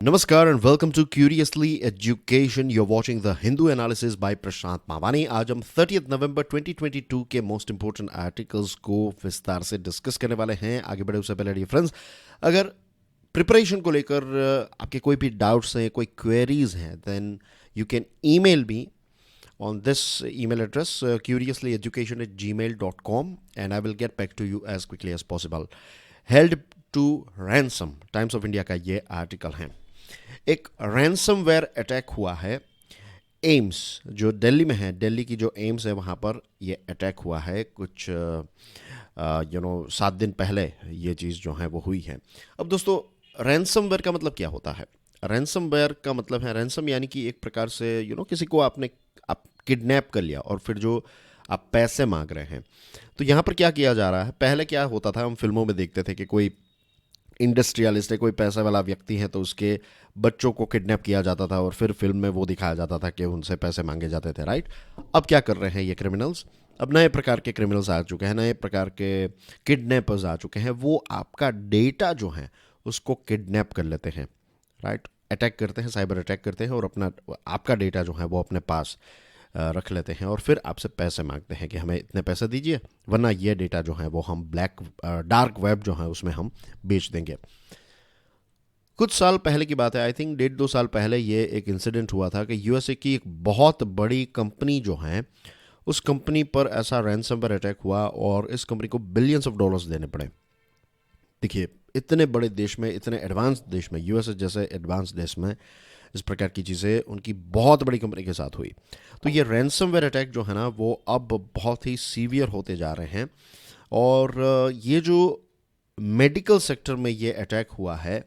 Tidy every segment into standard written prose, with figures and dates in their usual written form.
नमस्कार and welcome to curiously education. you're watching the Hindu analysis by Prashant Mawani. आज हम 30 नवंबर 2022 के मोस्ट इंपोर्टेंट आर्टिकल्स को विस्तार से डिस्कस करने वाले हैं। आगे बढ़े उससे पहले डियर फ्रेंड्स, अगर प्रिपरेशन को लेकर आपके कोई भी डाउट्स हैं, कोई क्वेरीज हैं, then you can email me on this email address curiously education@gmail.com and I will get back to you as quickly as possible. Held to ransom, times of India का ये आर्टिकल है। एक ransomware attack हुआ है AIIMS, जो दिल्ली में है। दिल्ली की जो एम्स है वहाँ पर ये अटैक हुआ है कुछ 7 दिन पहले ये चीज़ जो है वो हुई है। अब दोस्तों, रैंसमवेयर का मतलब क्या होता है? रैंसमवेयर का मतलब है, रैंसम यानी कि एक प्रकार से किसी को आप किडनैप कर लिया और फिर जो आप पैसे मांग रहे हैं। तो यहाँ पर क्या किया जा रहा है, पहले क्या होता था, हम फिल्मों में देखते थे कि कोई इंडस्ट्रियलिस्ट है, कोई पैसा वाला व्यक्ति है, तो उसके बच्चों को किडनैप किया जाता था और फिर फिल्म में वो दिखाया जाता था कि उनसे पैसे मांगे जाते थे, राइट। अब क्या कर रहे हैं ये क्रिमिनल्स? अब नए प्रकार के क्रिमिनल्स आ चुके हैं, नए प्रकार के किडनैपर्स आ चुके हैं। वो आपका डेटा जो है उसको किडनैप कर लेते हैं, राइट। अटैक करते हैं, साइबर अटैक करते हैं और अपना आपका डेटा जो है वो अपने पास रख लेते हैं और फिर आपसे पैसे मांगते हैं कि हमें इतने पैसे दीजिए, वरना ये डेटा जो है वो हम डार्क वेब जो है उसमें हम बेच देंगे। कुछ साल पहले की बात है, आई थिंक 1.5-2 साल पहले ये एक इंसिडेंट हुआ था कि यूएसए की एक बहुत बड़ी कंपनी जो है, उस कंपनी पर ऐसा रैंसमवेयर अटैक हुआ और इस कंपनी को बिलियंस ऑफ डॉलर्स देने पड़े। देखिए, इतने बड़े देश में, इतने एडवांस देश में, यूएसए जैसे एडवांस देश में इस प्रकार की चीज़ें उनकी बहुत बड़ी कंपनी के साथ हुई। तो ये रैंसमवेयर अटैक जो है ना, वो अब बहुत ही सीवियर होते जा रहे हैं। और ये जो मेडिकल सेक्टर में ये अटैक हुआ है,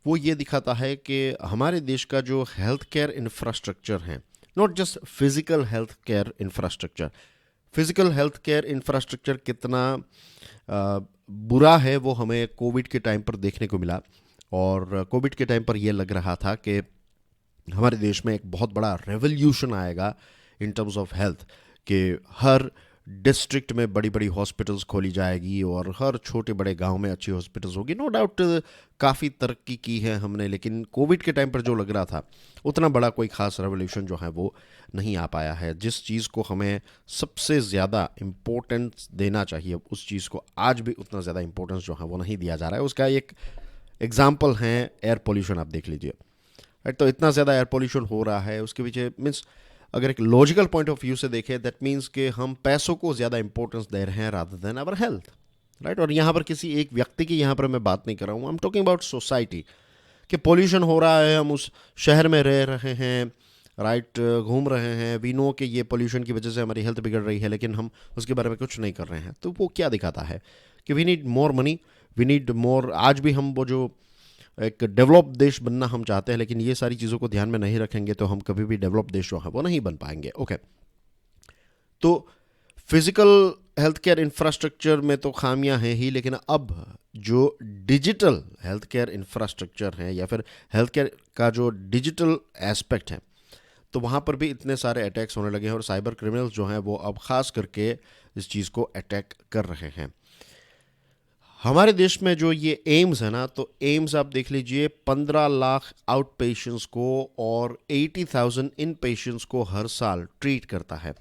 वो ये दिखाता है कि हमारे देश का जो हेल्थ केयर इंफ्रास्ट्रक्चर है, not just physical health care infrastructure, physical health care infrastructure कितना बुरा है वो हमें कोविड के टाइम पर देखने को मिला। और कोविड के टाइम पर यह लग रहा था कि हमारे देश में एक बहुत बड़ा रेवोल्यूशन आएगा इन टर्म्स ऑफ हेल्थ, कि हर डिस्ट्रिक्ट में बड़ी बड़ी हॉस्पिटल्स खोली जाएगी और हर छोटे बड़े गांव में अच्छी हॉस्पिटल्स होगी। नो डाउट काफ़ी तरक्की की है हमने, लेकिन कोविड के टाइम पर जो लग रहा था उतना बड़ा कोई खास रेवोल्यूशन जो है वो नहीं आ पाया है। जिस चीज़ को हमें सबसे ज़्यादा इम्पोर्टेंस देना चाहिए, उस चीज़ को आज भी उतना ज़्यादा इम्पोर्टेंस जो है वो नहीं दिया जा रहा है। उसका एक एग्जाम्पल है एयर पोल्यूशन, आप देख लीजिए, राइट। तो इतना ज़्यादा एयर पोल्यूशन हो रहा है, उसके पीछे मीन्स अगर एक लॉजिकल पॉइंट ऑफ व्यू से देखें, दैट मीन्स कि हम पैसों को ज़्यादा इंपॉर्टेंस दे रहे हैं rather than our health, right. और यहाँ पर किसी एक व्यक्ति की यहाँ पर मैं बात नहीं कर रहा हूँ, I am talking about society. कि पोल्यूशन हो रहा है, हम उस शहर में रह रहे हैं, राइट, घूम रहे हैं, वी नो कि ये पोल्यूशन की वजह से हमारी हेल्थ बिगड़ रही है, लेकिन हम उसके बारे में कुछ नहीं कर रहे हैं। तो वो क्या दिखाता है कि we need more money, we need more. आज भी हम वो जो एक डेवलप देश बनना हम चाहते हैं, लेकिन ये सारी चीज़ों को ध्यान में नहीं रखेंगे तो हम कभी भी डेवलप देश जो है वो नहीं बन पाएंगे। ओके, तो फिजिकल हेल्थ केयर इंफ्रास्ट्रक्चर में तो खामियां हैं ही, लेकिन अब जो डिजिटल हेल्थ केयर इंफ्रास्ट्रक्चर है या फिर हेल्थ केयर का जो डिजिटल एस्पेक्ट है, तो वहाँ पर भी इतने सारे अटैक्स होने लगे हैं और साइबर क्रिमिनल्स जो हैं वो अब खास करके इस चीज़ को अटैक कर रहे हैं। हमारे देश में जो ये एम्स है ना, तो एम्स आप देख लीजिए 15 लाख आउट पेशेंट्स को और 80,000 इन पेशेंट्स को हर साल ट्रीट करता है।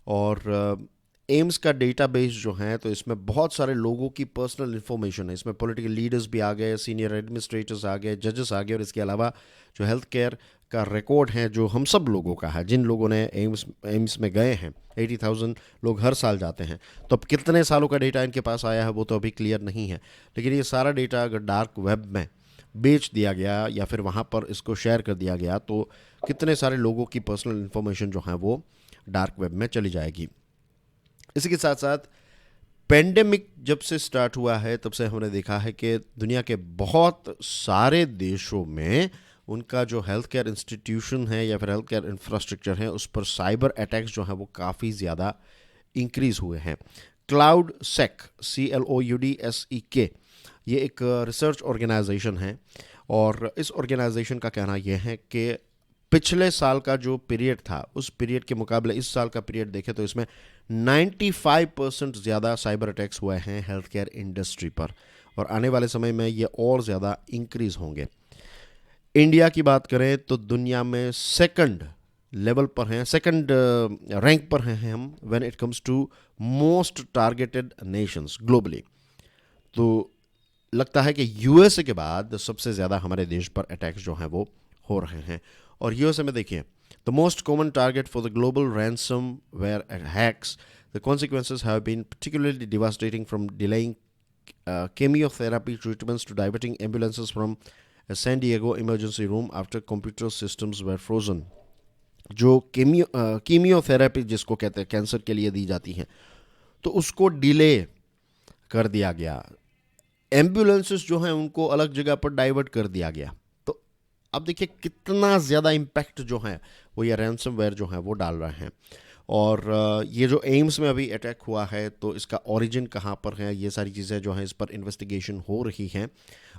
और एम्स का डेटाबेस जो है, तो इसमें बहुत सारे लोगों की पर्सनल इन्फॉर्मेशन है। इसमें पॉलिटिकल लीडर्स भी आ गए, सीनियर एडमिनिस्ट्रेटर्स आ गए, जजेस आ गए, और इसके अलावा जो हेल्थ केयर का रिकॉर्ड है जो हम सब लोगों का है, जिन लोगों ने एम्स में गए हैं, 80,000 लोग हर साल जाते हैं। तो अब कितने सालों का डेटा इनके पास आया है वो तो अभी क्लियर नहीं है, लेकिन ये सारा डेटा अगर डार्क वेब में बेच दिया गया या फिर वहाँ पर इसको शेयर कर दिया गया, तो कितने सारे लोगों की पर्सनल इन्फॉर्मेशन जो है वो डार्क वेब में चली जाएगी। इसी के साथ साथ पेंडेमिक जब से स्टार्ट हुआ है, तब से हमने देखा है कि दुनिया के बहुत सारे देशों में उनका जो हेल्थ केयर इंस्टीट्यूशन है या फिर हेल्थ केयर इंफ्रास्ट्रक्चर है, उस पर साइबर अटैक्स जो हैं वो काफ़ी ज़्यादा इंक्रीज़ हुए हैं। क्लाउड सेक, CLOUDSEK, ये एक रिसर्च ऑर्गेनाइजेशन है और इस ऑर्गेनाइजेशन का कहना यह है कि पिछले साल का जो पीरियड था, उस पीरियड के मुकाबले इस साल का पीरियड देखें तो इसमें 95% ज़्यादा साइबर अटैक्स हुए हैं हेल्थ केयर इंडस्ट्री पर, और आने वाले समय में ये और ज़्यादा इंक्रीज़ होंगे। इंडिया की बात करें तो दुनिया में सेकंड लेवल पर हैं, सेकंड रैंक पर हैं हम when it comes to most targeted nations globally. तो लगता है कि यूएसए के बाद सबसे ज़्यादा हमारे देश पर अटैक्स जो हैं वो हो रहे हैं। और यूएसए में देखिए, the most common target for the global ransomware hacks, the consequences have been particularly devastating from delaying chemotherapy treatments to diverting ambulances from a San Diego emergency room after computer systems were frozen। जो chemotherapy जिसको कहते हैं cancer के लिए दी जाती हैं, तो उसको डिले कर दिया गया। एम्बुलेंसेस जो हैं उनको अलग जगह पर डाइवर्ट कर दिया गया। तो अब देखिए कितना ज़्यादा इम्पैक्ट जो है वो ये रैंसमवेयर जो है वो डाल रहे हैं। और ये जो एम्स में अभी अटैक हुआ है तो इसका ओरिजिन कहाँ पर है, ये सारी चीज़ें जो हैं इस पर इन्वेस्टिगेशन हो रही हैं।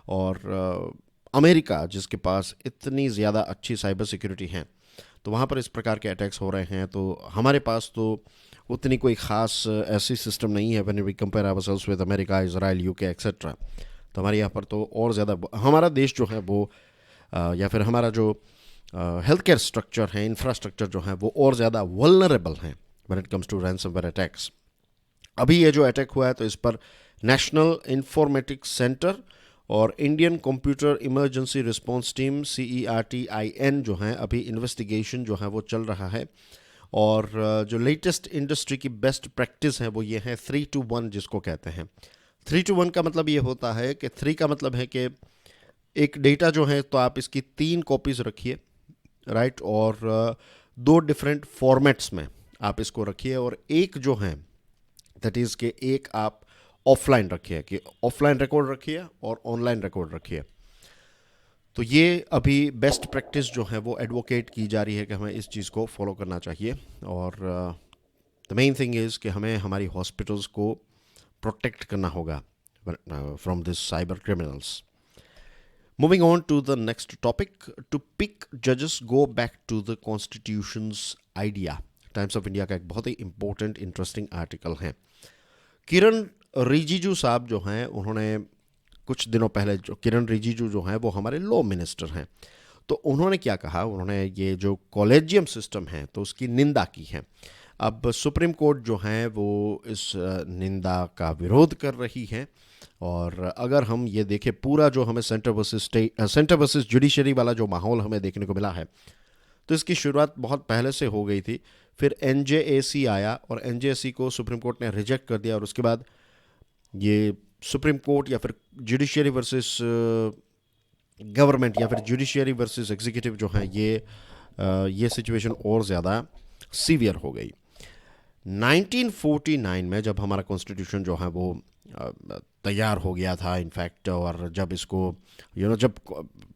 और अमेरिका जिसके पास इतनी ज़्यादा अच्छी साइबर सिक्योरिटी है, तो वहाँ पर इस प्रकार के अटैक्स हो रहे हैं। तो हमारे पास तो उतनी कोई ख़ास ऐसी सिस्टम नहीं है when we compare ourselves with America, Israel, UK etcetera. तो हमारे यहाँ पर तो और ज़्यादा हमारा देश जो है वो या फिर हमारा जो हेल्थ केयर स्ट्रक्चर है, इंफ्रास्ट्रक्चर जो है वो और ज़्यादा वल्नरेबल हैं when it comes to ransomware attacks. अभी ये जो अटैक हुआ है तो इस पर नेशनल इंफॉर्मेटिक्स सेंटर और Indian computer emergency response team CERTIN जो हैं अभी इन्वेस्टिगेशन जो है वो चल रहा है। और जो लेटेस्ट इंडस्ट्री की बेस्ट प्रैक्टिस है वो ये है 3 to 1 जिसको कहते हैं। 3 to 1 का मतलब ये होता है कि 3 का मतलब है कि एक डेटा जो है तो आप इसकी 3 कॉपीज़ रखिए, राइट, और 2 डिफरेंट फॉर्मेट्स में आप इसको रखिए। और एक जो है दैट इज़ के एक आप ऑफलाइन रखिए, कि ऑफलाइन रिकॉर्ड रखिए और ऑनलाइन रिकॉर्ड रखिए। तो ये अभी बेस्ट प्रैक्टिस जो है वो एडवोकेट की जा रही है कि हमें इस चीज़ को फॉलो करना चाहिए। और द मेन थिंग इज़ कि हमें हमारी हॉस्पिटल्स को प्रोटेक्ट करना होगा from this cyber criminals. Moving on to the next topic, to pick judges go back to the Constitution's idea। Times of India का एक बहुत ही इंपॉर्टेंट इंटरेस्टिंग आर्टिकल है। किरण रिजिजू साहब जो हैं उन्होंने कुछ दिनों पहले, जो किरण रिजिजू जो हैं वो हमारे लॉ मिनिस्टर हैं, तो उन्होंने क्या कहा, उन्होंने ये जो कॉलेजियम सिस्टम है तो उसकी निंदा की है। अब सुप्रीम कोर्ट जो है वो इस निंदा का विरोध कर रही है। और अगर हम ये देखें पूरा जो हमें सेंटर वर्सेस जुडिशरी वाला जो माहौल हमें देखने को मिला है, तो इसकी शुरुआत बहुत पहले से हो गई थी। फिर NJAC आया और NJAC को सुप्रीम कोर्ट ने रिजेक्ट कर दिया। और उसके बाद ये सुप्रीम कोर्ट या फिर जुडिशरी वर्सेस गवर्नमेंट या फिर जुडिशरी वर्सेस एग्जीक्यूटिव जो है ये सिचुएशन और ज़्यादा सीवियर हो गई। 1949 में जब हमारा कॉन्स्टिट्यूशन जो है वो तैयार हो गया था इनफैक्ट, और जब इसको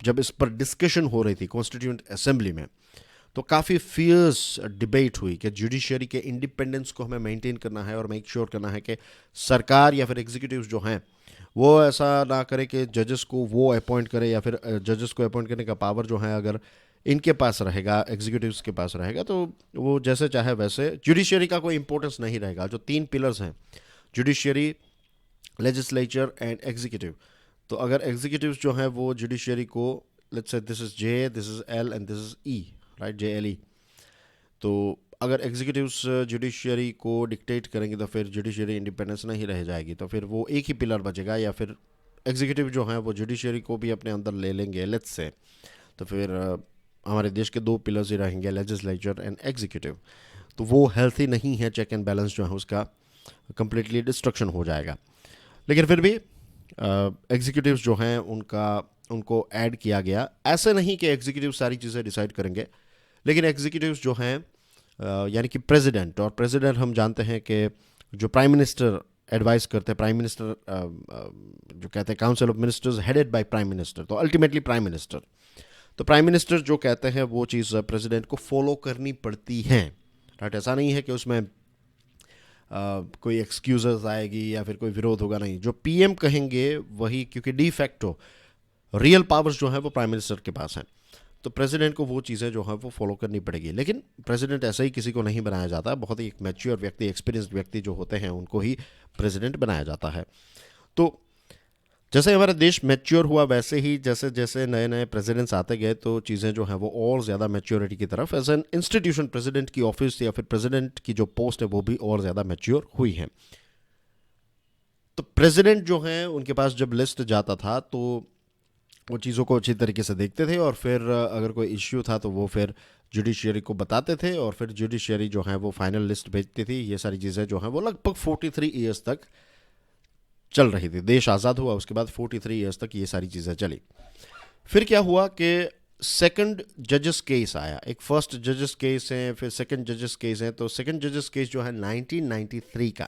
जब इस पर डिस्कशन हो रही थी कॉन्स्टिट्यूएंट असेंबली में, तो काफ़ी फियर्स डिबेट हुई कि जुडिशरी के इंडिपेंडेंस को हमें मेंटेन करना है और मेक श्योर करना है कि सरकार या फिर एग्जीक्यूटिव जो हैं वो ऐसा ना करे कि जजेस को वो अपॉइंट करे, या फिर जजेस को अपॉइंट करने का पावर जो है अगर इनके पास रहेगा, एग्जीक्यूटिव्स के पास रहेगा, तो वो जैसे चाहे वैसे जुडिशरी का कोई इंपॉर्टेंस नहीं रहेगा। जो 3 पिलर्स हैं, जुडिशरी, लेजिस्लेचर एंड एग्जीक्यूटिव, तो अगर एग्जीक्यूटिव जो है वो जुडिशरी को, let's say this is J, this is L and this is E, right, JLE, तो अगर एग्जीक्यूटिव्स जुडिशरी को डिक्टेट करेंगे तो फिर जुडिशरी इंडिपेंडेंस नहीं रह जाएगी, तो फिर वो एक ही पिलर बचेगा। या फिर एग्जीक्यूटिव जो है वो जुडिशरी को भी अपने अंदर ले लेंगे, लेट्स से, तो फिर हमारे देश के 2 पिलर्स ही रहेंगे, लेजिस्लेचर एंड एग्जीक्यूटिव। तो वो हेल्थी नहीं है, चेक एंड बैलेंस जो है उसका कंप्लीटली डिस्ट्रक्शन हो जाएगा। लेकिन फिर भी एग्जीक्यूटिव्स जो हैं उनको ऐड किया गया। ऐसे नहीं कि एग्जीक्यूटिव सारी चीज़ें डिसाइड करेंगे, लेकिन एग्जीक्यूटिव्स जो हैं यानी कि प्रेसिडेंट, और प्रेसिडेंट हम जानते हैं कि जो प्राइम मिनिस्टर एडवाइस करते हैं, प्राइम मिनिस्टर जो कहते हैं council of ministers headed by prime minister, तो अल्टीमेटली प्राइम मिनिस्टर, तो प्राइम मिनिस्टर जो कहते हैं वो चीज़ प्रेसिडेंट को फॉलो करनी पड़ती है, राइट। ऐसा नहीं है कि उसमें कोई एक्सक्यूजेस आएगी या फिर कोई विरोध होगा, नहीं, जो PM कहेंगे वही, क्योंकि डी फैक्टो रियल पावर्स जो है वो प्राइम मिनिस्टर के पास हैं, तो प्रेसिडेंट को वो चीज़ें जो है वो फॉलो करनी पड़ेगी। लेकिन प्रेसिडेंट ऐसे ही किसी को नहीं बनाया जाता, बहुत ही एक मैच्योर व्यक्ति, एक्सपीरियंस्ड व्यक्ति जो होते हैं उनको ही प्रेसिडेंट बनाया जाता है। तो जैसे हमारा देश मैच्योर हुआ, वैसे ही जैसे जैसे नए नए प्रेसिडेंट्स आते गए तो चीज़ें जो हैं वो और ज़्यादा मैच्योरिटी की तरफ, एज एन इंस्टीट्यूशन प्रेसिडेंट की ऑफिस या फिर प्रेसिडेंट की जो पोस्ट है वो भी और ज़्यादा मैच्योर हुई है। तो प्रेसिडेंट जो हैं उनके पास जब लिस्ट जाता था तो वो चीज़ों को अच्छी तरीके से देखते थे, और फिर अगर कोई इश्यू था तो वो फिर जुडिशियरी को बताते थे, और फिर जुडिशियरी जो है वो फाइनल लिस्ट भेजती थी। ये सारी चीज़ें जो हैं वो लगभग 43 ईयर्स तक चल रही थी। देश आज़ाद हुआ उसके बाद 43 ईयर्स तक ये सारी चीज़ें चली। फिर क्या हुआ कि सेकंड जजेस केस आया। एक फर्स्ट जजेस केस है, फिर सेकंड जजेस केस है। तो सेकंड जजेस केस जो है 1993 का।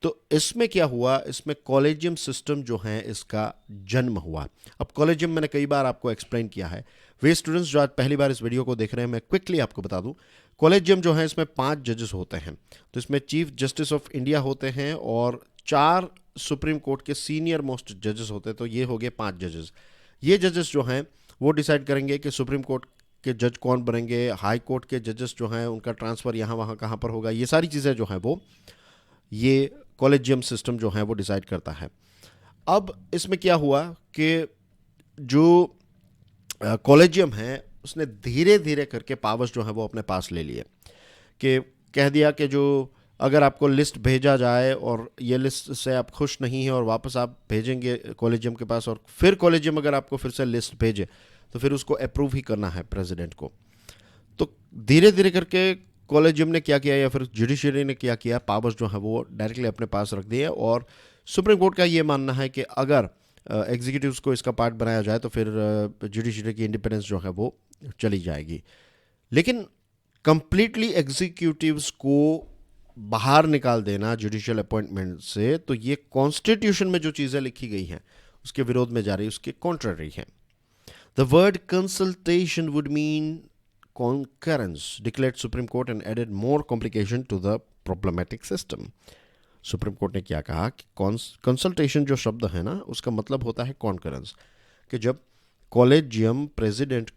तो इसमें क्या हुआ, इसमें कॉलेजियम सिस्टम जो है इसका जन्म हुआ। अब कॉलेजियम मैंने कई बार आपको एक्सप्लेन किया है। वे स्टूडेंट्स जो आज पहली बार इस वीडियो को देख रहे हैं, मैं क्विकली आपको बता दूं। कॉलेजियम जो है इसमें 5 जजेस होते हैं। तो इसमें चीफ जस्टिस ऑफ इंडिया होते हैं और 4 सुप्रीम कोर्ट के सीनियर मोस्ट जजेस होते हैं। तो ये हो गए 5 जजेस। ये जजेस जो हैं वो डिसाइड करेंगे कि सुप्रीम कोर्ट के जज कौन बनेंगे, हाई कोर्ट के जजेस जो हैं उनका ट्रांसफ़र यहाँ वहाँ कहाँ पर होगा। ये सारी चीज़ें जो हैं वो ये कॉलेजियम सिस्टम जो है वो डिसाइड करता है। अब इसमें क्या हुआ कि जो कॉलेजियम है उसने धीरे धीरे करके पावर्स जो है वो अपने पास ले लिए, कि कह दिया कि जो अगर आपको लिस्ट भेजा जाए और ये लिस्ट से आप खुश नहीं हैं और वापस आप भेजेंगे कॉलेजियम के पास, और फिर कॉलेजियम अगर आपको फिर से लिस्ट भेजे तो फिर उसको अप्रूव ही करना है प्रेसिडेंट को। तो धीरे धीरे करके कॉलेजियम ने क्या किया या फिर जुडिशरी ने क्या किया, पावर्स जो है वो डायरेक्टली अपने पास रख दिए। और सुप्रीम कोर्ट का ये मानना है कि अगर एग्जीक्यूटिव्स को इसका पार्ट बनाया जाए तो फिर जुडिशरी की इंडिपेंडेंस जो है वो चली जाएगी। लेकिन कंप्लीटली एग्जीक्यूटिव्स को बाहर निकाल देना जुडिशियल अपॉइंटमेंट से, तो ये कॉन्स्टिट्यूशन में जो चीज़ें लिखी गई हैं उसके विरोध में जा रही है, उसके कॉन्ट्ररी है। The word consultation would mean concurrence, declared Supreme Court and added more complication to the problematic system. Supreme court ने क्या कहा कि कंसल्टेशन जो शब्द है ना उसका मतलब होता है कॉन्करेंस, कि जब कॉलेजियम प्रेसिडेंट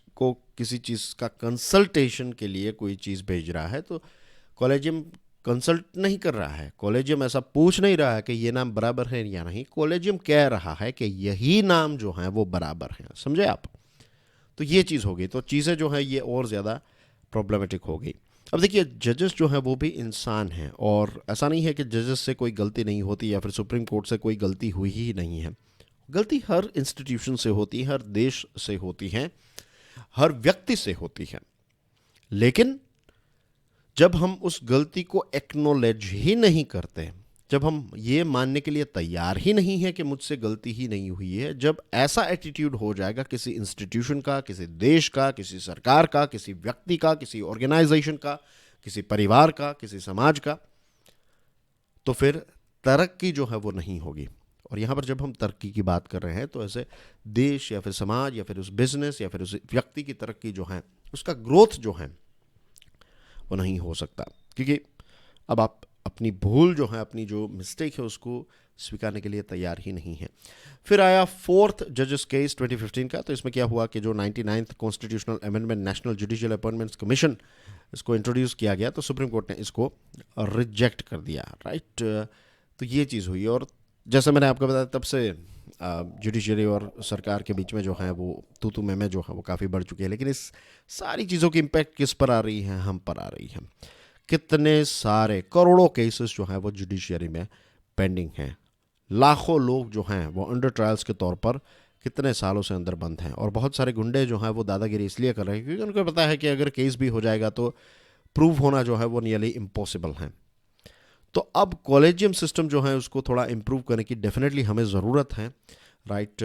को किसी चीज़ का कंसल्टेशन के लिए कोई चीज़ भेज रहा है तो कॉलेजियम कंसल्ट नहीं कर रहा है। कॉलेजियम ऐसा पूछ नहीं रहा है कि ये नाम बराबर है या नहीं। कॉलेजियम कह रहा है कि यही नाम जो है वो बराबर है। समझे आप? तो ये चीज़ हो गई, तो चीज़ें जो है ये और ज़्यादा प्रॉब्लमेटिक हो गई। अब देखिए जजेस जो हैं वो भी इंसान हैं, और ऐसा नहीं है कि जजेस से कोई गलती नहीं होती या फिर सुप्रीम कोर्ट से कोई गलती हुई ही नहीं है। गलती हर इंस्टीट्यूशन से होती है, हर देश से होती है, हर व्यक्ति से होती है। लेकिन जब हम उस गलती को एक्नॉलेज ही नहीं करते, जब हम ये मानने के लिए तैयार ही नहीं है कि मुझसे गलती ही नहीं हुई है, जब ऐसा एटीट्यूड हो जाएगा किसी इंस्टीट्यूशन का, किसी देश का, किसी सरकार का, किसी व्यक्ति का, किसी ऑर्गेनाइजेशन का, किसी परिवार का, किसी समाज का, तो फिर तरक्की जो है वो नहीं होगी। और यहाँ पर जब हम तरक्की की बात कर रहे हैं तो ऐसे देश या फिर समाज या फिर उस बिजनेस या फिर उस व्यक्ति की तरक्की जो है, उसका ग्रोथ जो है वो नहीं हो सकता, क्योंकि अब आप अपनी भूल जो है, अपनी जो मिस्टेक है उसको स्वीकारने के लिए तैयार ही नहीं है। फिर आया फोर्थ जजेस केस 2015 का। तो इसमें क्या हुआ कि जो 99th constitutional amendment national judicial appointments commission इसको इंट्रोड्यूस किया गया, तो सुप्रीम कोर्ट ने इसको रिजेक्ट कर दिया। राइट, तो ये चीज़ हुई। और जैसे मैंने आपको बताया तब से जुडिशरी और सरकार के बीच में जो है वो तू में जो है वो काफ़ी बढ़ चुकी है। लेकिन इस सारी चीज़ों की इम्पैक्ट किस पर आ रही है? हम पर आ रही है। कितने सारे करोड़ों केसेस जो हैं वो जुडिशरी में पेंडिंग हैं। लाखों लोग जो हैं वो अंडर ट्रायल्स के तौर पर कितने सालों से अंदर बंद हैं। और बहुत सारे गुंडे जो हैं वो दादागिरी इसलिए कर रहे हैं क्योंकि उनको पता है कि अगर केस भी हो जाएगा तो प्रूव होना जो है वो नियरली इम्पॉसिबल है। तो अब कॉलेजियम सिस्टम जो है उसको थोड़ा इम्प्रूव करने की डेफिनेटली हमें ज़रूरत है। राइट,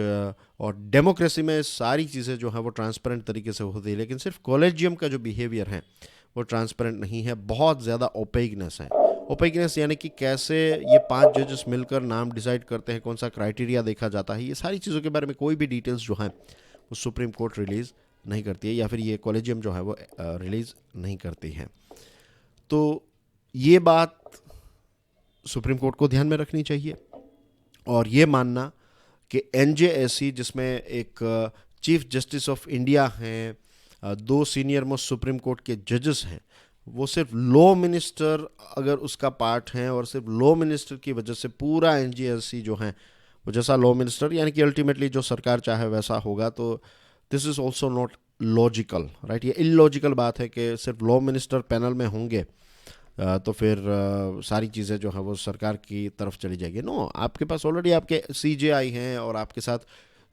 और डेमोक्रेसी में सारी चीज़ें जो है वो ट्रांसपेरेंट तरीके से होती है, लेकिन सिर्फ कॉलेजियम का जो बिहेवियर है वो ट्रांसपेरेंट नहीं है। बहुत ज़्यादा ओपेकनेस है। ओपेकनेस यानी कि कैसे ये 5 जजेस मिलकर नाम डिसाइड करते हैं, कौन सा क्राइटेरिया देखा जाता है, ये सारी चीज़ों के बारे में कोई भी डिटेल्स जो हैं वो सुप्रीम कोर्ट रिलीज़ नहीं करती है, या फिर ये कॉलेजियम जो है वो रिलीज़ नहीं करती है। तो ये बात सुप्रीम कोर्ट को ध्यान में रखनी चाहिए, और ये मानना कि एनजेएससी जिसमें एक चीफ जस्टिस ऑफ इंडिया हैं, 2 सीनियर मोस्ट सुप्रीम कोर्ट के जजेस हैं, वो सिर्फ लॉ मिनिस्टर अगर उसका पार्ट है, और सिर्फ लॉ मिनिस्टर की वजह से पूरा एनजीएससी जो है वो जैसा लॉ मिनिस्टर, यानी कि अल्टीमेटली जो सरकार चाहे वैसा होगा, तो this is also not logical, right. ये इलॉजिकल बात है कि सिर्फ लॉ मिनिस्टर पैनल में होंगे तो फिर सारी चीज़ें जो हैं वो सरकार की तरफ चली जाएगी। नो, आपके पास ऑलरेडी आपके सीजेआई हैं और आपके साथ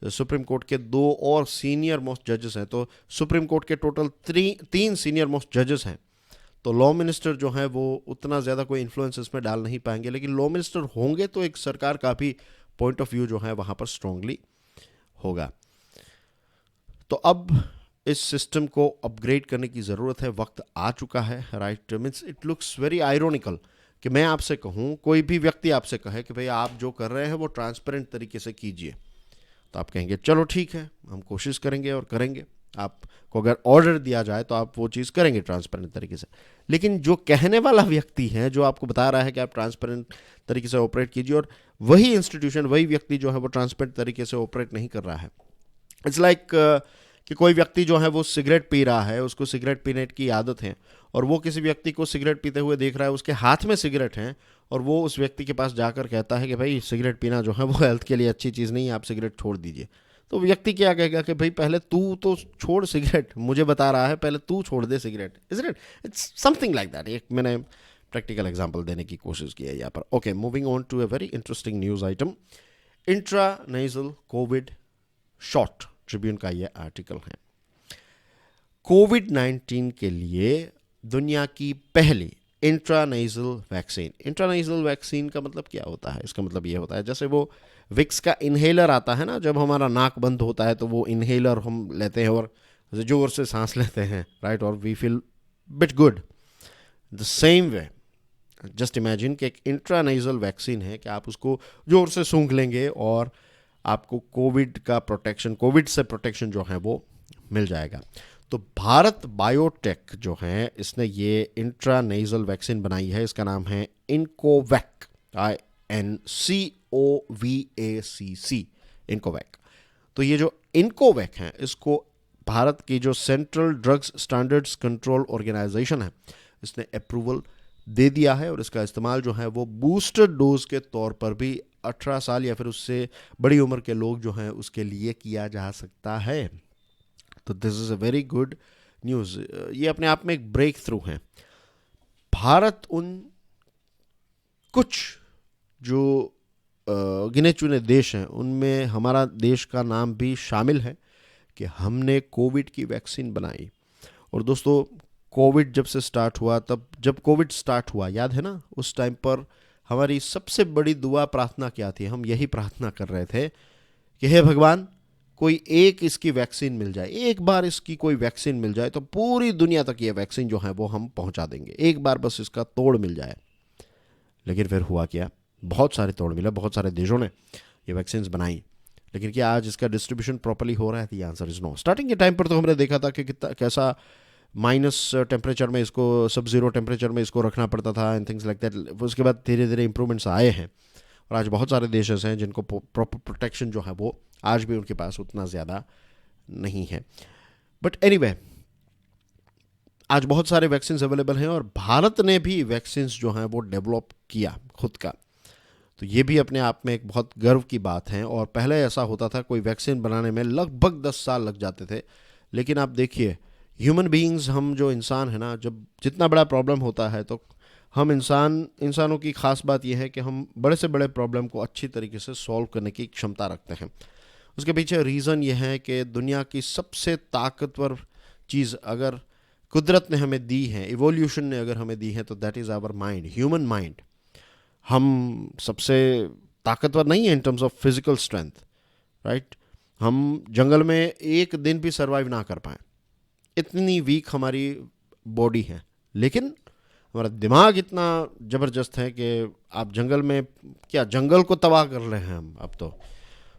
सुप्रीम कोर्ट के 2 और सीनियर मोस्ट जजेस हैं, तो सुप्रीम कोर्ट के टोटल 3 सीनियर मोस्ट जजेस हैं। तो लॉ मिनिस्टर जो है वो उतना ज़्यादा कोई इन्फ्लुएंस इसमें डाल नहीं पाएंगे, लेकिन लॉ मिनिस्टर होंगे तो एक सरकार का भी पॉइंट ऑफ व्यू जो है वहाँ पर स्ट्रांगली होगा। तो अब इस सिस्टम को अपग्रेड करने की ज़रूरत है, वक्त आ चुका है, right. Means it looks very ironical कि मैं आपसे कहूँ, कोई भी व्यक्ति आपसे कहे कि भाई आप जो कर रहे हैं वो ट्रांसपेरेंट तरीके से कीजिए, तो आप कहेंगे चलो ठीक है, हम कोशिश करेंगे और करेंगे। आपको अगर ऑर्डर दिया जाए तो आप वो चीज़ करेंगे ट्रांसपेरेंट तरीके से। लेकिन जो कहने वाला व्यक्ति है, जो आपको बता रहा है कि आप ट्रांसपेरेंट तरीके से ऑपरेट कीजिए, और वही इंस्टीट्यूशन, वही व्यक्ति जो है वो ट्रांसपेरेंट तरीके से ऑपरेट नहीं कर रहा है। इट्स लाइक कि कोई व्यक्ति जो है वो सिगरेट पी रहा है, उसको सिगरेट पीने की आदत है, और वो किसी व्यक्ति को सिगरेट पीते हुए देख रहा है, उसके हाथ में सिगरेट है, और वो उस व्यक्ति के पास जाकर कहता है कि भाई सिगरेट पीना जो है वो हेल्थ के लिए अच्छी चीज़ नहीं है, आप सिगरेट छोड़ दीजिए। तो व्यक्ति क्या कहेगा कि भाई पहले तू तो छोड़ सिगरेट, मुझे बता रहा है, पहले तू छोड़ दे cigarette, is it? It's something like that. एक मैंने प्रैक्टिकल एग्जांपल देने की कोशिश की है यहाँ पर। Okay, moving on to a very interesting news item. Intranasal Covid shot, Tribune का ये आर्टिकल है। कोविड-19 के लिए दुनिया की पहली इंट्रानेजल वैक्सीन। इंट्रानेजल वैक्सीन का मतलब क्या होता है? इसका मतलब ये होता है जैसे वो विक्स का इन्हेलर आता है ना, जब हमारा नाक बंद होता है तो वो इन्हेलर हम लेते हैं और जोर से सांस लेते हैं, राइट, और we feel bit good. The same way, just imagine कि एक इंट्रानेजल वैक्सीन है कि आप उसको जोर से सूंघ लेंगे और आपको कोविड का प्रोटेक्शन, कोविड से प्रोटेक्शन जो है वो मिल जाएगा। तो भारत बायोटेक जो है, इसने ये इंट्रानेजल वैक्सीन बनाई है। इसका नाम है इनकोवैक, INCOVACC, इनकोवैक। तो ये जो इनकोवैक है, इसको भारत की जो central drugs standards control organisation है, इसने अप्रूवल दे दिया है, और इसका इस्तेमाल जो है वो बूस्टर डोज के तौर पर भी 18 साल या फिर उससे बड़ी उम्र के लोग जो हैं उसके लिए किया जा सकता है। तो this is a very good news. ये अपने आप में एक ब्रेक थ्रू है। भारत उन कुछ जो गिने चुने देश हैं उनमें हमारा देश का नाम भी शामिल है कि हमने कोविड की वैक्सीन बनाई। और दोस्तों, कोविड जब से स्टार्ट हुआ, तब जब कोविड स्टार्ट हुआ, याद है ना, उस टाइम पर हमारी सबसे बड़ी दुआ प्रार्थना क्या थी? हम यही प्रार्थना कर रहे थे कि हे भगवान, कोई एक इसकी वैक्सीन मिल जाए, एक बार इसकी कोई वैक्सीन मिल जाए तो पूरी दुनिया तक ये वैक्सीन जो है वो हम पहुंचा देंगे, एक बार बस इसका तोड़ मिल जाए। लेकिन फिर हुआ क्या? बहुत सारे तोड़ मिले, बहुत सारे देशों ने ये वैक्सीन बनाई, लेकिन क्या आज इसका डिस्ट्रीब्यूशन प्रॉपर्ली हो रहा है? The answer is no. Starting के टाइम पर तो हमने देखा था कि कितना कैसा माइनस टेम्परेचर में इसको, सब जीरो टेम्परेचर में इसको रखना पड़ता था एंड थिंग्स लाइक दैट। उसके बाद धीरे धीरे इंप्रूवमेंट्स आए हैं, और आज बहुत सारे देश ऐसे हैं जिनको प्रॉपर प्रोटेक्शन जो है वो आज भी उनके पास उतना ज़्यादा नहीं है। बट एनीवे, आज बहुत सारे वैक्सीन अवेलेबल हैं, और भारत ने भी वैक्सीन जो हैं वो डेवलप किया खुद का। तो ये भी अपने आप में एक बहुत गर्व की बात है। और पहले ऐसा होता था, कोई वैक्सीन बनाने में लगभग 10 साल लग जाते थे। लेकिन आप देखिए, ह्यूमन बीइंग्स, हम जो इंसान है ना, जब जितना बड़ा प्रॉब्लम होता है तो हम इंसानों की खास बात यह है कि हम बड़े से बड़े प्रॉब्लम को अच्छी तरीके से सॉल्व करने की क्षमता रखते हैं। उसके पीछे रीज़न यह है कि दुनिया की सबसे ताकतवर चीज़ अगर कुदरत ने हमें दी है, इवोल्यूशन ने अगर हमें दी है, तो that is our mind, human mind. हम सबसे ताकतवर नहीं है in terms of physical strength, right. हम जंगल में एक दिन भी सर्वाइव ना कर पाए, इतनी वीक हमारी बॉडी है। लेकिन हमारा दिमाग इतना ज़बरदस्त है कि आप जंगल में, क्या जंगल को तबाह कर रहे हैं हम। अब तो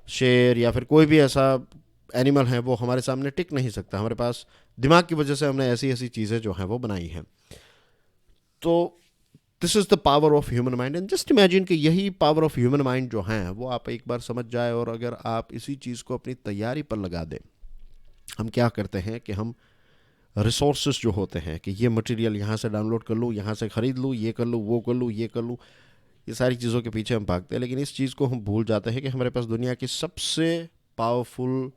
शेर या फिर कोई भी ऐसा एनिमल है वो हमारे सामने टिक नहीं सकता। हमारे पास दिमाग की वजह से हमने ऐसी ऐसी चीज़ें जो हैं वो बनाई हैं। तो this is the power of human mind. And just imagine कि यही पावर ऑफ ह्यूमन माइंड जो है वो आप एक बार समझ जाए, और अगर आप इसी चीज़ को अपनी तैयारी पर लगा दें। हम क्या करते हैं कि हम रिसोर्सेज जो होते हैं कि ये मटेरियल यहाँ से डाउनलोड कर लूँ, यहाँ से ख़रीद लूँ, ये कर लूँ, वो कर लूँ, ये कर लूँ, ये सारी चीज़ों के पीछे हम भागते हैं, लेकिन इस चीज़ को हम भूल जाते हैं कि हमारे पास दुनिया की सबसे पावरफुल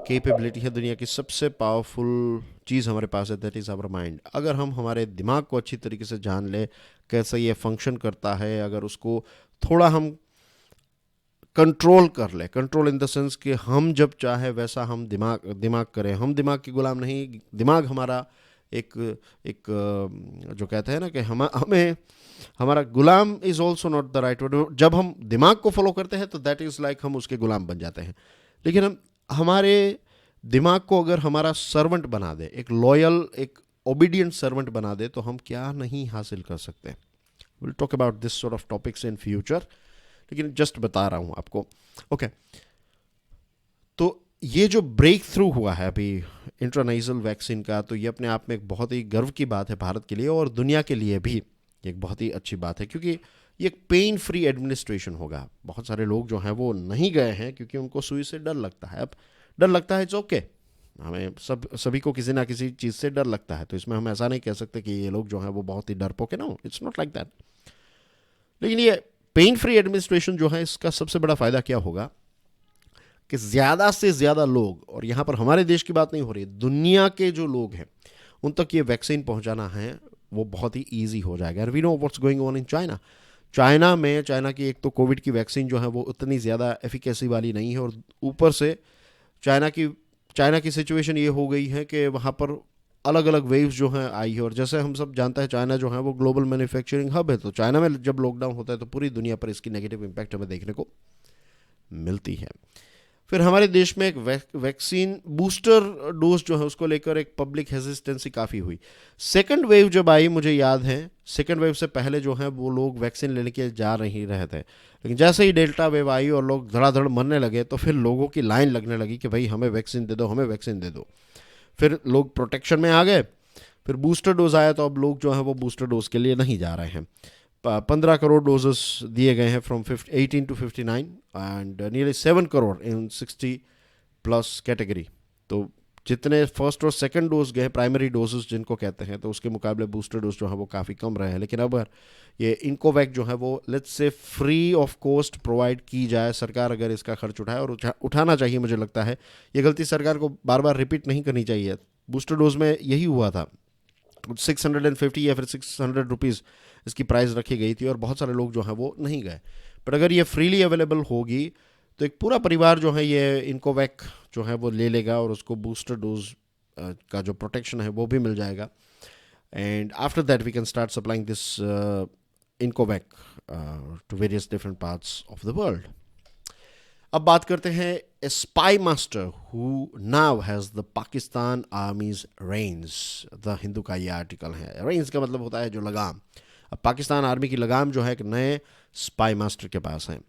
कैपेबिलिटी है, दुनिया की सबसे पावरफुल चीज़ हमारे पास है, दैट इज़ आवर माइंड। अगर हम हमारे दिमाग को अच्छी तरीके से जान ले कैसे ये फंक्शन करता है, अगर उसको थोड़ा हम कंट्रोल कर ले, कंट्रोल इन द सेंस कि हम जब चाहे वैसा हम दिमाग करें, हम दिमाग के गुलाम नहीं, दिमाग हमारा एक एक जो कहते हैं ना कि हमें हमारा गुलाम is also not the right word. जब हम दिमाग को फॉलो करते हैं तो दैट इज़ लाइक हम उसके गुलाम बन जाते हैं। लेकिन हम हमारे दिमाग को अगर हमारा सर्वेंट बना दे, एक लॉयल, एक ओबीडियंट सर्वेंट बना दे, तो हम क्या नहीं हासिल कर सकते। Will talk about this sort of topics in future, लेकिन जस्ट बता रहा हूँ आपको। ओके, तो ये जो ब्रेक थ्रू हुआ है अभी इंट्रानेजल वैक्सीन का, तो ये अपने आप में एक बहुत ही गर्व की बात है भारत के लिए और दुनिया के लिए भी एक बहुत ही अच्छी बात है, क्योंकि ये एक पेन फ्री एडमिनिस्ट्रेशन होगा। बहुत सारे लोग जो हैं वो नहीं गए हैं क्योंकि उनको सुई से डर लगता है। अब डर लगता है, इट्स ओके, हमें सभी को किसी ना किसी चीज़ से डर लगता है, तो इसमें हम ऐसा नहीं कह सकते कि ये लोग जो हैं वो बहुत ही डरपोक है। No, it's not like that. लेकिन ये पेन फ्री एडमिनिस्ट्रेशन जो है, इसका सबसे बड़ा फ़ायदा क्या होगा कि ज़्यादा से ज़्यादा लोग, और यहाँ पर हमारे देश की बात नहीं हो रही, दुनिया के जो लोग हैं उन तक ये वैक्सीन पहुँचाना है वो बहुत ही ईजी हो जाएगा। We know what's going on in China. China की एक तो कोविड की वैक्सीन जो है वो उतनी ज़्यादा एफिकेसी वाली नहीं है, और ऊपर से चाइना की सिचुएशन ये हो गई है कि वहाँ पर अलग अलग वेव्स जो हैं आई है। और जैसे हम सब जानते हैं चाइना जो है वो ग्लोबल मैन्युफैक्चरिंग हब है, तो चाइना में जब लॉकडाउन होता है तो पूरी दुनिया पर इसकी नेगेटिव इम्पैक्ट हमें देखने को मिलती है। फिर हमारे देश में एक वैक्सीन बूस्टर डोज जो है उसको लेकर एक पब्लिक हेजिस्टेंसी काफ़ी हुई। सेकंड वेव जब आई, मुझे याद है सेकंड वेव से पहले जो है वो लोग वैक्सीन लेने के जा नहीं रहे थे, लेकिन जैसे ही डेल्टा वेव आई और लोग धड़ाधड़ मरने लगे तो फिर लोगों की लाइन लगने लगी कि भाई हमें वैक्सीन दे दो, हमें वैक्सीन दे दो। फिर लोग प्रोटेक्शन में आ गए, फिर बूस्टर डोज आया तो अब लोग जो है वो बूस्टर डोज के लिए नहीं जा रहे हैं। 15 करोड़ डोजेस दिए गए हैं from 18 to 59 and nearly 7 crore in 60 plus category. तो जितने फर्स्ट और सेकंड डोज गए, प्राइमरी डोजेस जिनको कहते हैं, तो उसके मुकाबले बूस्टर डोज जो है वो काफ़ी कम रहे हैं। लेकिन अब ये इनकोवैक जो है वो let's say free of cost provide की जाए, सरकार अगर इसका खर्च उठाए, और उठाना चाहिए। मुझे लगता है ये गलती सरकार को बार बार रिपीट नहीं करनी चाहिए। बूस्टर डोज में यही हुआ था, 650 या फिर 600 रुपीज़ इसकी प्राइस रखी गई थी और बहुत सारे लोग जो हैं वो नहीं गए। बट अगर ये फ्रीली अवेलेबल होगी तो एक पूरा परिवार जो है ये इनकोवैक जो है वो ले लेगा और उसको बूस्टर डोज का जो प्रोटेक्शन है वो भी मिल जाएगा। And after that we can start supplying this Incovacc to various different parts of the world. अब बात करते हैं a spymaster who now has the Pakistan army's range. The Hindu का ये आर्टिकल है। रेंज का मतलब होता है जो लगाम। अब पाकिस्तान आर्मी की लगाम जो है एक नए स्पाई मास्टर के पास है।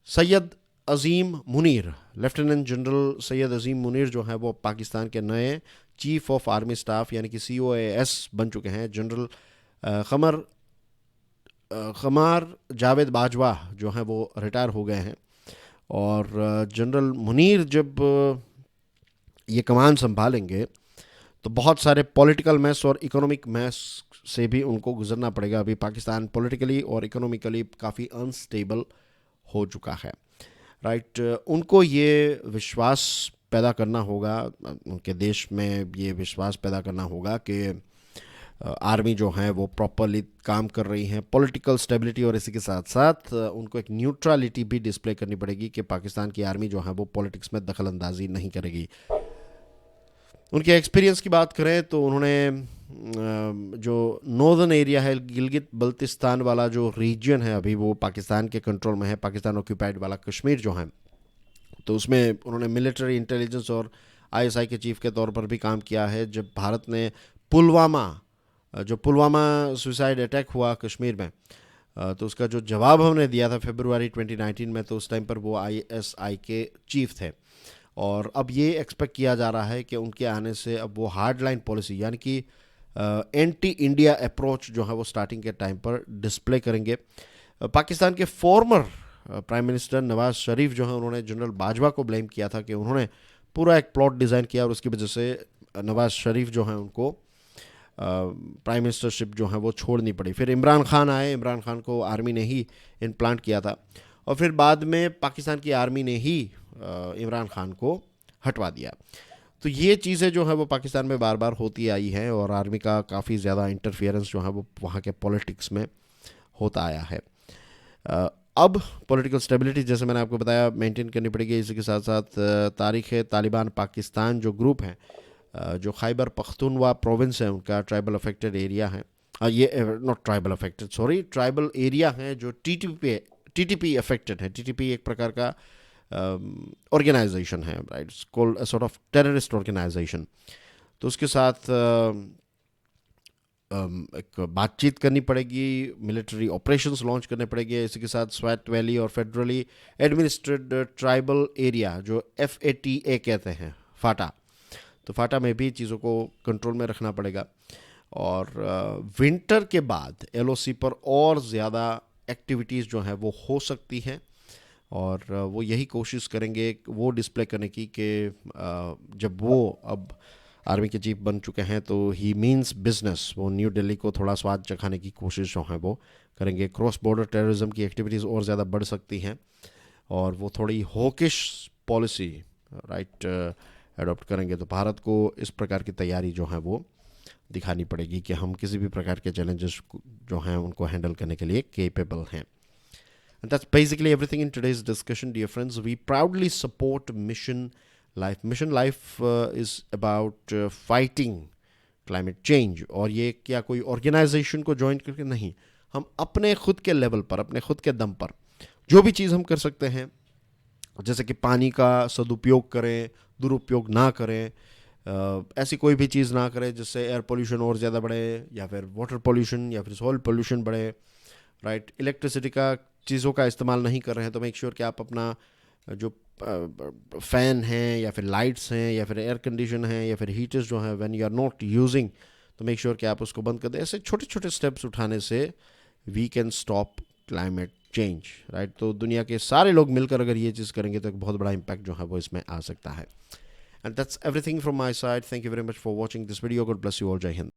सैयद अजीम मुनीर, लेफ्टिनेंट जनरल सैयद अजीम मुनीर जो है वो पाकिस्तान के नए चीफ ऑफ आर्मी स्टाफ यानी कि COAS बन चुके हैं। जनरल खमार जावेद बाजवा जो है वो रिटायर हो गए हैं, और जनरल मुनीर जब ये कमान संभालेंगे तो बहुत सारे पॉलिटिकल मैस और इकोनॉमिक मैस से भी उनको गुजरना पड़ेगा। अभी पाकिस्तान पॉलिटिकली और इकोनॉमिकली काफ़ी अनस्टेबल हो चुका है, राइट। उनको ये विश्वास पैदा करना होगा, उनके देश में ये विश्वास पैदा करना होगा कि आर्मी जो है वो प्रॉपरली काम कर रही है, पॉलिटिकल स्टेबिलिटी, और इसी के साथ साथ उनको एक न्यूट्रलिटी भी डिस्प्ले करनी पड़ेगी कि पाकिस्तान की आर्मी जो है वो पॉलिटिक्स में दखल अंदाजी नहीं करेगी। उनके एक्सपीरियंस की बात करें तो उन्होंने जो नॉर्दर्न एरिया है, गिलगित बल्तिस्तान वाला जो रीजन है अभी वो पाकिस्तान के कंट्रोल में है, पाकिस्तान ऑक्यूपाइड वाला कश्मीर जो है, तो उसमें उन्होंने मिलिट्री इंटेलिजेंस और ISI के चीफ के तौर पर भी काम किया है। जब भारत ने पुलवामा सुसाइड अटैक हुआ कश्मीर में, तो उसका जो जवाब हमने दिया था फरवरी 2019 में, तो उस टाइम पर वो ISI के चीफ थे। और अब ये एक्सपेक्ट किया जा रहा है कि उनके आने से अब वो हार्ड लाइन पॉलिसी यानी कि एंटी इंडिया अप्रोच जो है वो स्टार्टिंग के टाइम पर डिस्प्ले करेंगे। पाकिस्तान के former prime minister Nawaz Sharif जो है उन्होंने जनरल बाजवा को ब्लेम किया था कि उन्होंने पूरा एक प्लॉट डिज़ाइन किया और उसकी वजह से नवाज शरीफ जो हैं उनको प्राइम मिनिस्टरशिप जो है वो छोड़नी पड़ी। फिर इमरान खान आए, इमरान खान को आर्मी ने ही इम्प्लांट किया था, और फिर बाद में पाकिस्तान की आर्मी ने ही इमरान खान को हटवा दिया। तो ये चीज़ें जो है वो पाकिस्तान में बार बार होती आई हैं, और आर्मी का काफ़ी ज़्यादा इंटरफियरेंस जो है वो वहाँ के पॉलिटिक्स में होता आया है। अब पॉलिटिकल स्टेबिलिटी जैसे मैंने आपको बताया मेंटेन करनी पड़ेगी। इसी के साथ साथ तारीख़ तालिबान पाकिस्तान जो ग्रुप है, जो खैबर पख्तूनवा प्रोविंस है उनका ट्राइबल अफेक्टेड एरिया है, ये not tribal affected, sorry, tribal area है जो टीटीपी अफेक्टेड है। टीटीपी एक प्रकार का ऑर्गेनाइजेशन है, right, called sort of terrorist organisation. तो उसके साथ एक बातचीत करनी पड़ेगी, मिलिट्री ऑपरेशंस लॉन्च करने पड़ेंगे। इसी के साथ स्वैट वैली और फेडरली एडमिनिस्ट्रेड ट्राइबल एरिया जो FATA कहते हैं, फाटा, तो फाटा में भी चीज़ों को कंट्रोल में रखना पड़ेगा। और विंटर के बाद LOC पर और ज़्यादा एक्टिविटीज़ जो हैं वो हो सकती हैं, और वो यही कोशिश करेंगे वो डिस्प्ले करने की कि जब वो अब आर्मी के चीफ बन चुके हैं तो ही मीन्स बिजनेस। वो न्यू दिल्ली को थोड़ा स्वाद चखाने की कोशिश जो है वो करेंगे। क्रॉस बॉर्डर टेररिज्म की एक्टिविटीज़ और ज़्यादा बढ़ सकती हैं, और वो थोड़ी हॉकिश पॉलिसी, राइट, एडॉप्ट करेंगे। तो भारत को इस प्रकार की तैयारी जो है वो दिखानी पड़ेगी कि हम किसी भी प्रकार के चैलेंजेस जो हैं उनको हैंडल करने के लिए केपेबल हैं। And that's basically everything in today's discussion, dear friends. We proudly support Mission Life. Mission Life is about fighting climate change. और ये क्या कोई ऑर्गेनाइजेशन को ज्वाइन करके नहीं, हम अपने खुद के लेवल पर, अपने खुद के दम पर जो भी चीज़ हम कर सकते हैं, जैसे कि पानी का सदुपयोग करें, दुरुपयोग ना करें, ऐसी कोई भी चीज़ ना करें जिससे एयर पोल्यूशन और ज़्यादा बढ़े, या फिर वाटर पोल्यूशन, या फिर सॉइल पोल्यूशन बढ़े, राइट। इलेक्ट्रिसिटी का चीज़ों का इस्तेमाल नहीं कर रहे हैं तो मेक श्योर कि आप अपना जो फ़ैन हैं, या फिर लाइट्स हैं, या फिर एयर कंडीशन हैं, या फिर हीटर्स जो हैं, when you are not using, तो मेक श्योर कि आप उसको बंद कर दें। ऐसे छोटे छोटे स्टेप्स उठाने से we can stop climate change, right. तो दुनिया के सारे लोग मिलकर अगर ये चीज़ करेंगे तो एक बहुत बड़ा इम्पैक्ट जो है वो इसमें आ सकता है। And that's everything from my side. Thank you very much for watching this video. God bless you all. जय हिंद।